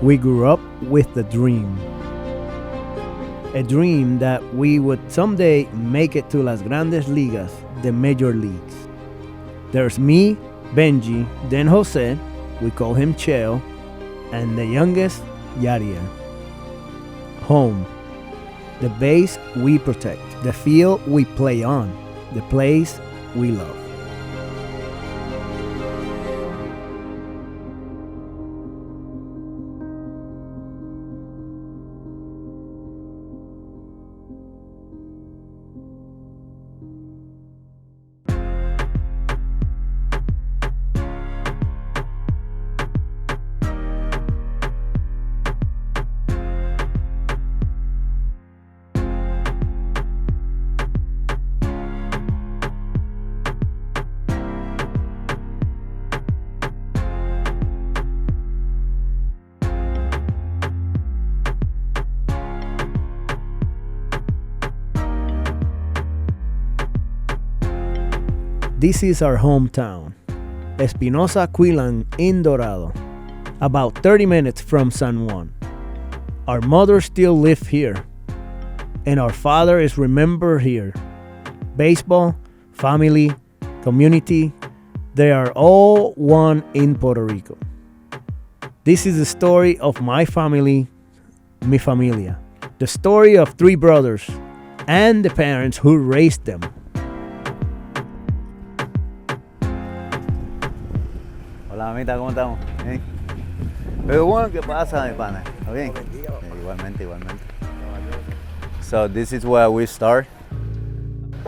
We grew up with the dream. A dream that we would someday make it to Las Grandes Ligas, the major leagues. There's me, Benji, then Jose, we call him Cheo, and the youngest, Yariel. Home. The base we protect, the field we play on, the place we love. This is our hometown, Espinosa Quilan in Dorado, about 30 minutes from San Juan. Our mother still lives here, and our father is remembered here. Baseball, family, community, they are all one in Puerto Rico. This is the story of my family, mi familia, the story of three brothers and the parents who raised them. Hola mamita, ¿cómo estamos? ¿Bien? Pero bueno, ¿qué pasa, mi pana? ¿Está bien? Igualmente. So this is where we start.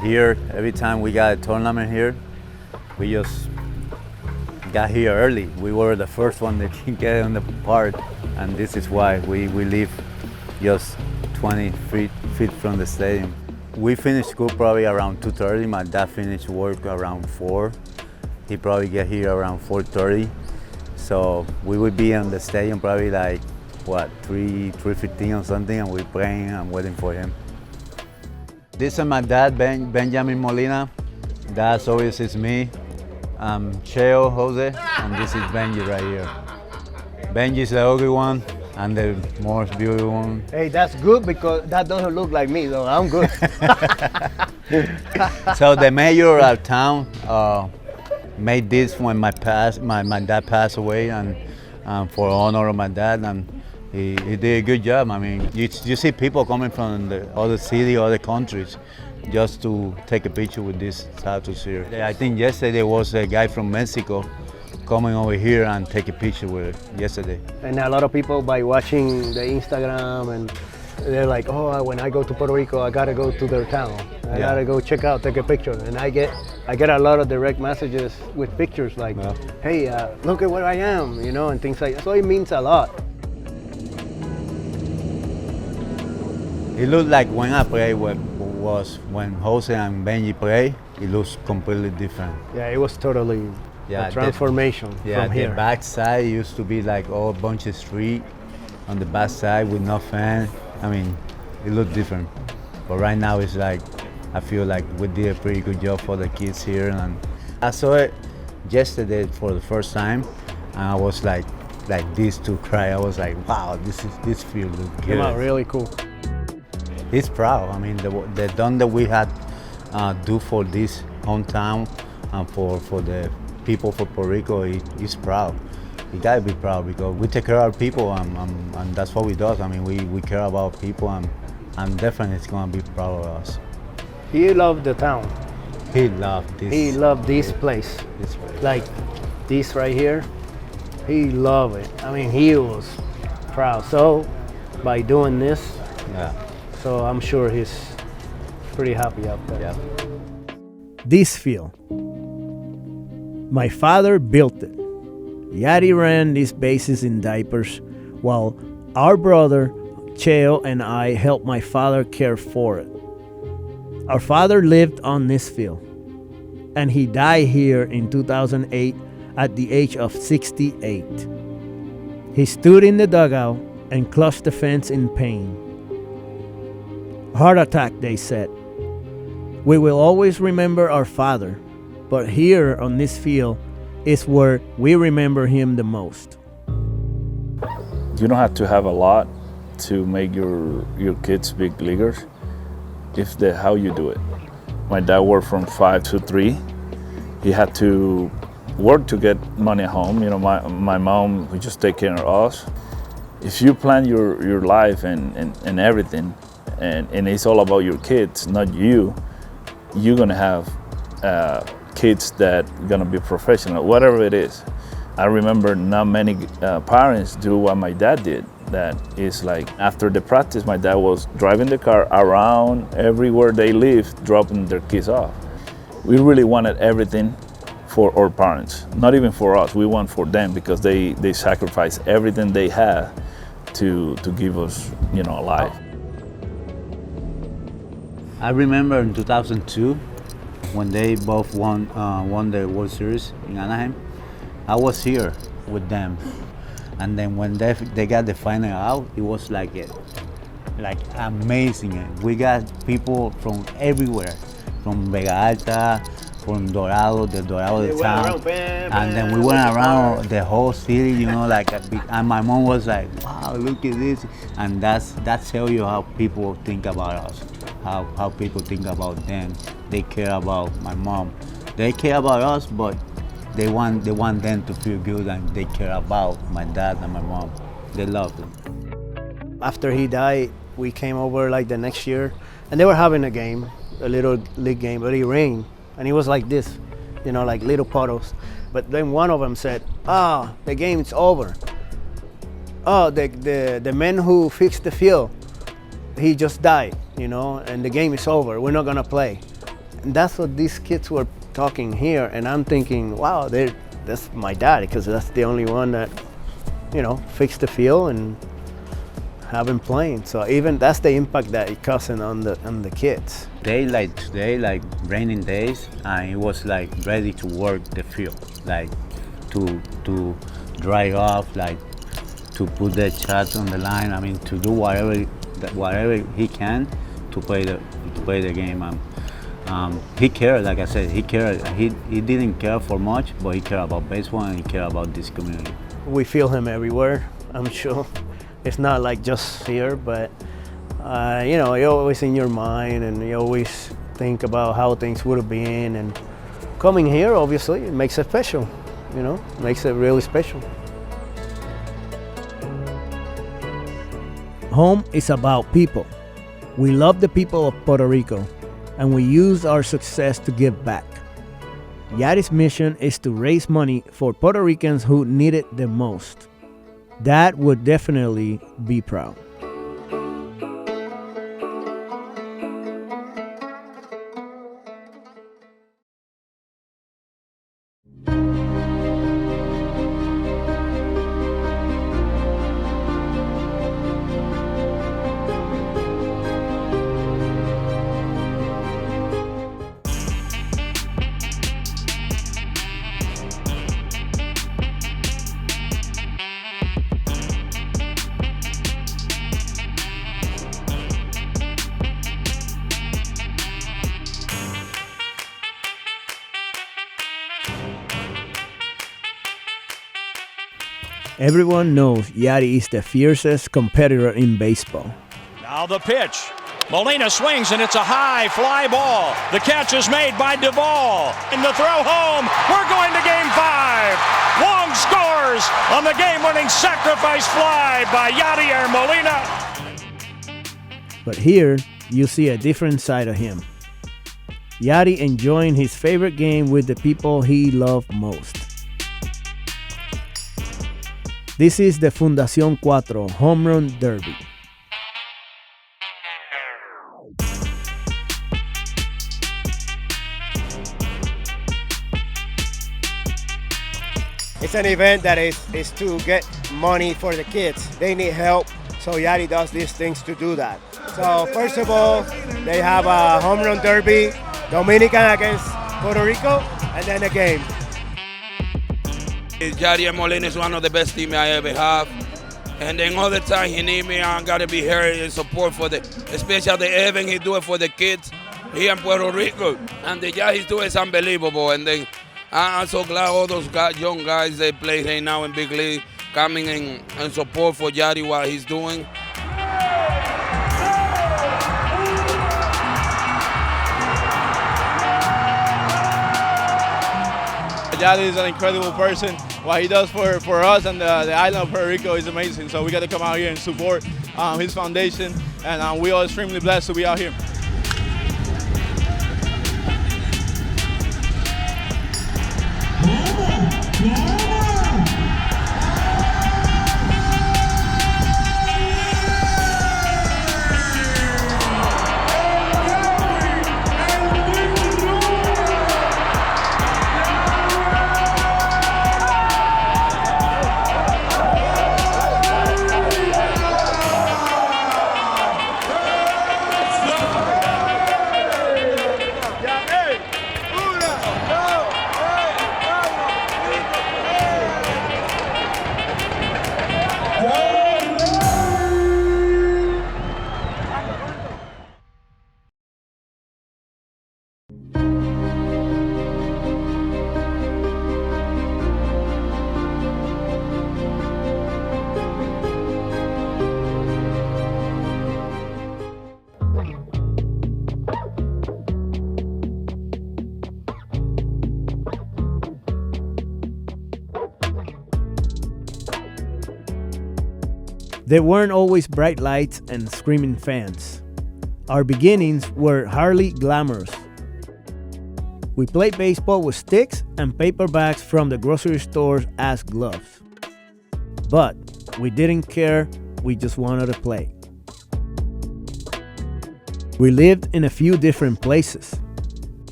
Here, every time we got a tournament here, we just got here early. We were the first one that can get on the park, and this is why we live just 20 feet from the stadium. We finished school probably around 2:30. My dad finished work around 4. He probably get here around 4:30. So we would be in the stadium probably like, 3:15 or something, and we're playing and waiting for him. This is my dad, Benjamin Molina. That's always is me. Cheo, Jose, and this is Benji right here. Benji's the ugly one and the most beautiful one. Hey, that's good because that doesn't look like me, so I'm good. So the mayor of town made this when my dad passed away, and for honor of my dad, and he did a good job. I mean, you see people coming from the other city, other countries, just to take a picture with this status here. I think yesterday was a guy from Mexico coming over here and take a picture with it yesterday. And a lot of people, by watching the Instagram, and they're like, oh, when I go to Puerto Rico, I gotta go to their town. I gotta go check out, take a picture. And I get a lot of direct messages with pictures like, hey, look at where I am, and things like that. So it means a lot. It looked like when I played was when Jose and Benji play, it looks completely different. Yeah, it was totally a transformation from here. The back side used to be like all bunch of street on the back side with no fan. I mean, it looked different. But right now it's like, I feel like we did a pretty good job for the kids here. And I saw it yesterday for the first time, and I was like this to cry. I was like, wow, this field looks good. Came out really cool. He's proud. I mean, the done that we had do for this hometown and for the people for Puerto Rico, he's proud. You gotta be proud because we take care of our people, and that's what we do. I mean, we care about people, and definitely it's gonna be proud of us. He loved the town. He loved this. He loved this place. This place. Like this right here, he loved it. I mean, he was proud. So by doing this, so I'm sure he's pretty happy out there. Yeah. This field, my father built it. Yadi ran these bases in diapers, while our brother Cheo and I helped my father care for it. Our father lived on this field, and he died here in 2008 at the age of 68. He stood in the dugout and clutched the fence in pain. Heart attack, they said. We will always remember our father, but here on this field is where we remember him the most. You don't have to have a lot to make your kids big leaguers. If how you do it. My dad worked from 5 to 3. He had to work to get money at home. You know, my mom would just take care of us. If you plan your life and everything, and it's all about your kids, not you, you're gonna have kids that gonna be professional, whatever it is. I remember not many parents do what my dad did. That is like after the practice, my dad was driving the car around everywhere they lived, dropping their kids off. We really wanted everything for our parents, not even for us. We want for them because they sacrificed everything they had to give us, you know, a life. I remember in 2002 when they both won the World Series in Anaheim. I was here with them, and then when they got the final out, it was like amazing. We got people from everywhere, from Vega Alta, from Dorado, the town, and then we went around the whole city, you know, like and my mom was like, "Wow, look at this," and that tells you how people think about us, how people think about them. They care about my mom. They care about us, but they want them to feel good, and they care about my dad and my mom. They love them. After he died, we came over like the next year, and they were having a game, a little league game, but it rained, and it was like this, you know, like little puddles. But then one of them said, the game's over. The man who fixed the field, he just died, you know, and the game is over. We're not gonna play. And that's what these kids were talking here, and I'm thinking, wow, that's my dad, because that's the only one that, you know, fixed the field and have him playing. So even that's the impact that it causing on the kids. Today, like raining days, and it was like ready to work the field, like to dry off, like to put the shots on the line. I mean, to do whatever he can to play the game. He cared, like I said, he cared. He didn't care for much, but he cared about baseball and he cared about this community. We feel him everywhere, I'm sure. It's not like just here, but you know, you're always in your mind, and you always think about how things would have been. And coming here, obviously, it makes it special. You know, makes it really special. Home is about people. We love the people of Puerto Rico, and we use our success to give back. Yadi's mission is to raise money for Puerto Ricans who need it the most. Dad would definitely be proud. Everyone knows Yadi is the fiercest competitor in baseball. Now the pitch. Molina swings, and it's a high fly ball. The catch is made by Duvall. In the throw home, we're going to Game 5. Wong scores on the game-winning sacrifice fly by Yadier Molina. But here, you see a different side of him. Yadi enjoying his favorite game with the people he loved most. This is the Fundación 4 Home Run Derby. It's an event that is to get money for the kids. They need help, so Yadi does these things to do that. So first of all, they have a home run derby, Dominican against Puerto Rico, and then a game. Yadier Molina is one of the best teams I ever have. And then all the time he need me, I gotta be here in support for especially the event he do it for the kids here in Puerto Rico. And the job he's doing is unbelievable. And then I'm so glad all those young guys they play right now in big league coming in and support for Yadi what he's doing. Yadi is an incredible person. What he does for us and the island of Puerto Rico is amazing. So we got to come out here and support his foundation, and we are extremely blessed to be out here. There weren't always bright lights and screaming fans. Our beginnings were hardly glamorous. We played baseball with sticks and paper bags from the grocery stores as gloves. But we didn't care, we just wanted to play. We lived in a few different places.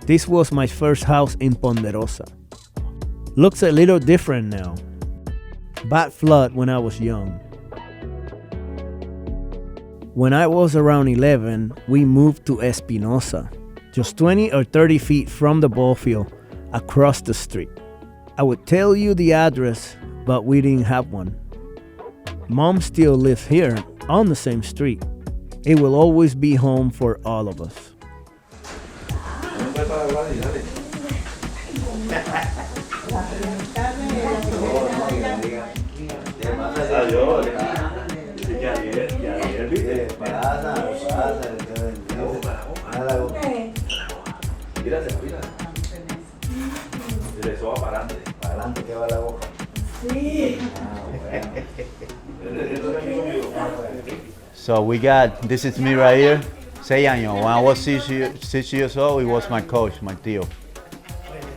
This was my first house in Ponderosa. Looks a little different now. Bad flood when I was young. When I was around 11, we moved to Espinosa, just 20 or 30 feet from the ball field, across the street. I would tell you the address, but we didn't have one. Mom still lives here, on the same street. It will always be home for all of us. So we got, this is me right here, 6 años. When I was 6 years old, he was my coach, my tío.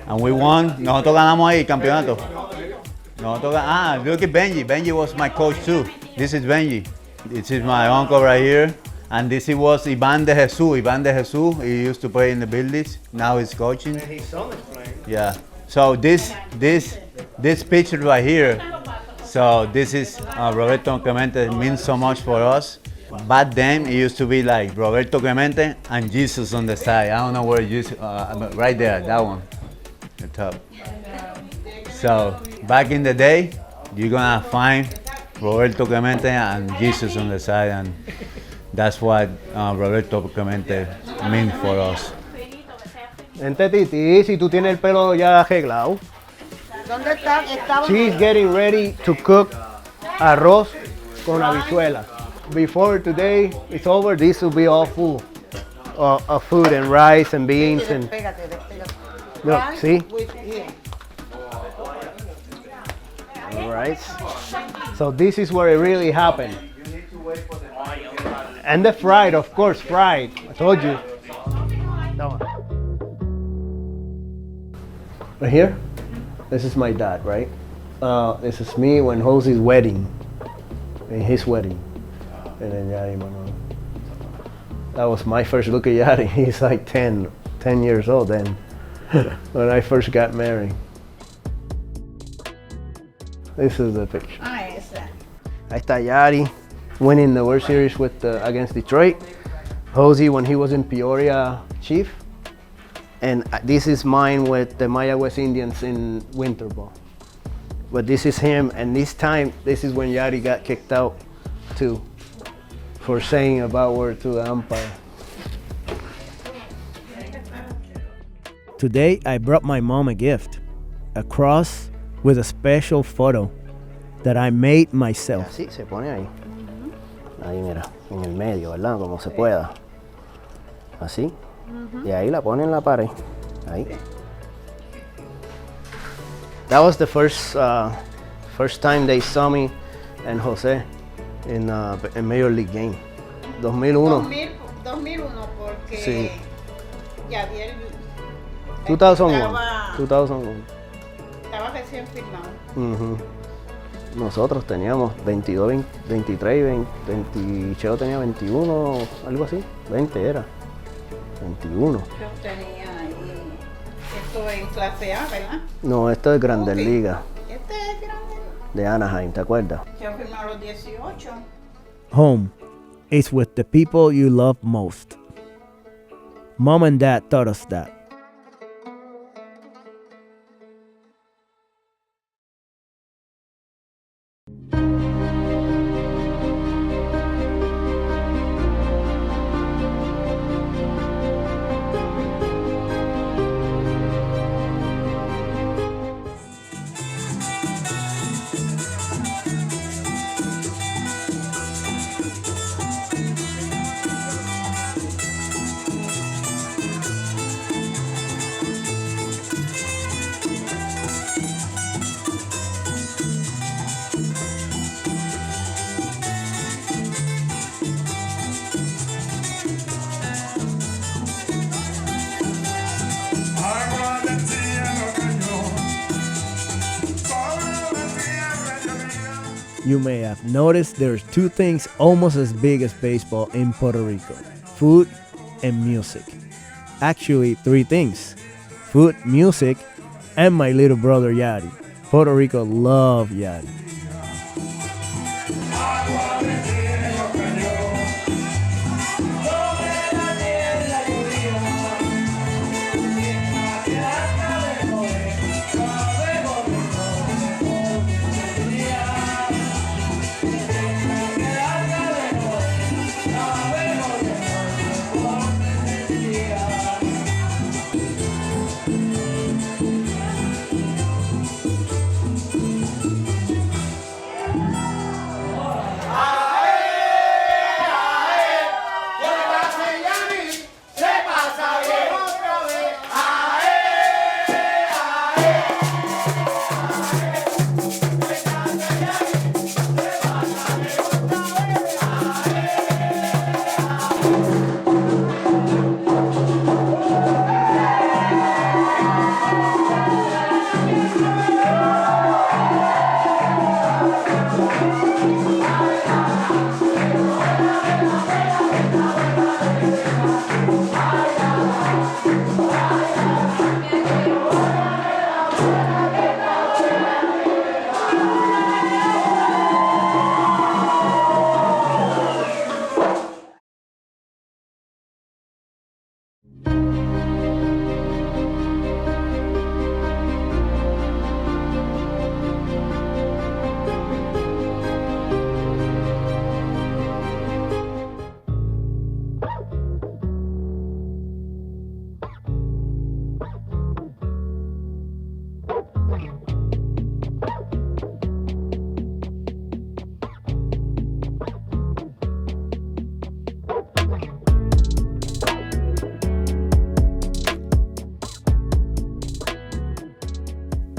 And we won, nosotros ganamos ahí, campeonato. Look at Benji, Benji was my coach too. This is Benji. This is my uncle right here. And this was Ivan de Jesus. He used to play in the buildings. Now he's coaching. And his son is playing. Yeah. So this picture right here. So this is Roberto Clemente. It means so much for us. Back then it used to be like Roberto Clemente and Jesus on the side. I don't know where Jesus. Right there, that one, the top. So back in the day, you're gonna find Roberto Clemente and Jesus on the side, and that's what Roberto Clemente means for us. Vente, Titi, si tú tienes el pelo ya arreglado. ¿Dónde están? She's getting ready to cook arroz con habichuela. Before today is over, this will be all full of food and rice and beans and look, see? All right. So this is where it really happened. And the fried, of course, fried. I told you. Right here, this is my dad, right? This is me when Jose's wedding, in his wedding. And then Yadi, Manuel. That was my first look at Yadi. He's like 10 years old then, when I first got married. This is the picture. Ahí está Yadi winning the World Series with against Detroit. Jose when he was in Peoria Chief. And this is mine with the Maya West Indians in Winter Ball. But this is him, and this time, this is when Yadi got kicked out too, for saying a bad word to the umpire. Today I brought my mom a gift, a cross with a special photo that I made myself. Así se pone ahí. Ahí mira, en el medio, ¿verdad? Como se pueda. Así. Y ahí la pone en la pared. Ahí. That was the first time they saw me and Jose in a Major League game. 2001. 2001 porque Sí. Yadier 2001. 2001. estaba recién firmado. Ujú. Nosotros teníamos 22, 23, 20, Cheo tenía 21, algo así, 20 era, 21. Yo tenía ahí, esto en clase A, ¿verdad? No, esto es Grandes Ok. Ligas, Este es grande. de Anaheim, ¿te acuerdas? Yo firmé a los 18. Home is with the people you love most. Mom and Dad taught us that. You may have noticed there's two things almost as big as baseball in Puerto Rico: food and music. Actually, three things: food, music, and my little brother Yadi. Puerto Rico love Yadi.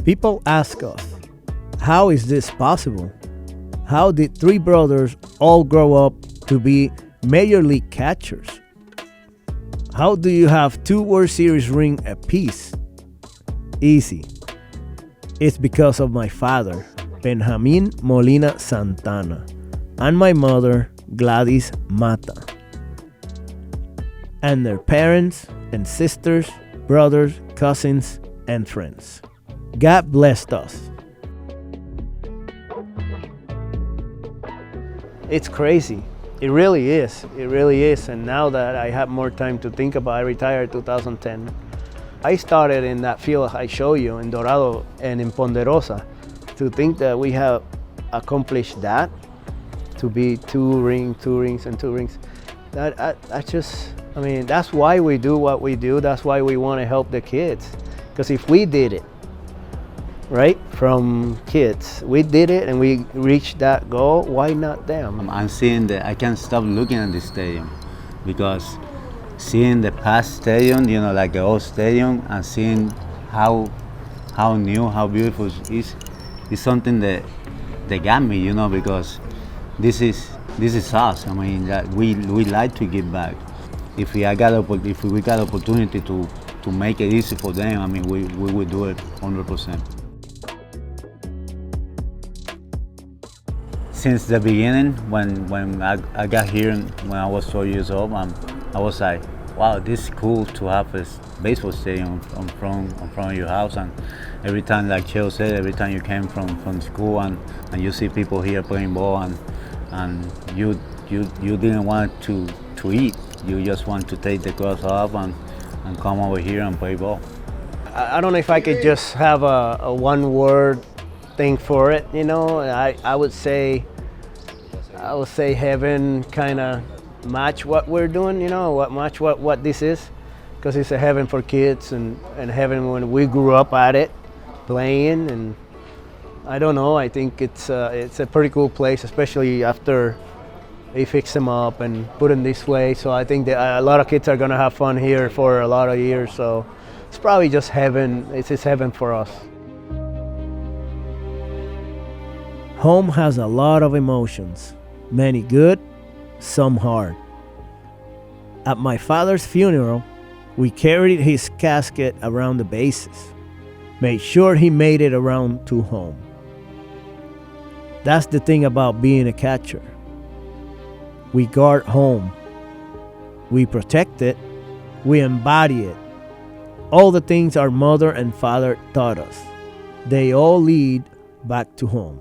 People ask us, how is this possible? How did three brothers all grow up to be major league catchers? How do you have two World Series rings apiece? Easy. It's because of my father, Benjamin Molina Santana, and my mother, Gladys Mata, and their parents and sisters, brothers, cousins, and friends. God blessed us. It's crazy. It really is. It really is. And now that I have more time to think about it, I retired in 2010. I started in that field I show you in Dorado and in Ponderosa. To think that we have accomplished that, to be two rings, and two rings, that I just I mean, that's why we do what we do. That's why we want to help the kids. Because if we did it, right, from kids, we did it and we reached that goal, why not them? I'm seeing that I can't stop looking at the stadium because seeing the past stadium, like the old stadium, and seeing how new, how beautiful it is something that got me, because this is us. I mean, that we like to give back. If we got opportunity to make it easy for them, I mean, we will do it 100%. Since the beginning, when I got here, when I was 4 years old, I was like, wow, this is cool to have a baseball stadium in front of your house. And every time, like Cheo said, every time you came from school and you see people here playing ball and you didn't want to eat, you just want to take the clothes off and come over here and play ball. I don't know if I could just have a one word thing for it, I would say heaven kind of match what we're doing, what this is, because it's a heaven for kids and heaven when we grew up at it, playing, and I don't know, I think it's a pretty cool place, especially after they fix them up and put them this way. So I think that a lot of kids are gonna have fun here for a lot of years. So it's probably just heaven. It's heaven for us. Home has a lot of emotions, many good, some hard. At my father's funeral, we carried his casket around the bases, made sure he made it around to home. That's the thing about being a catcher. We guard home. We protect it. We embody it. All the things our mother and father taught us, they all lead back to home.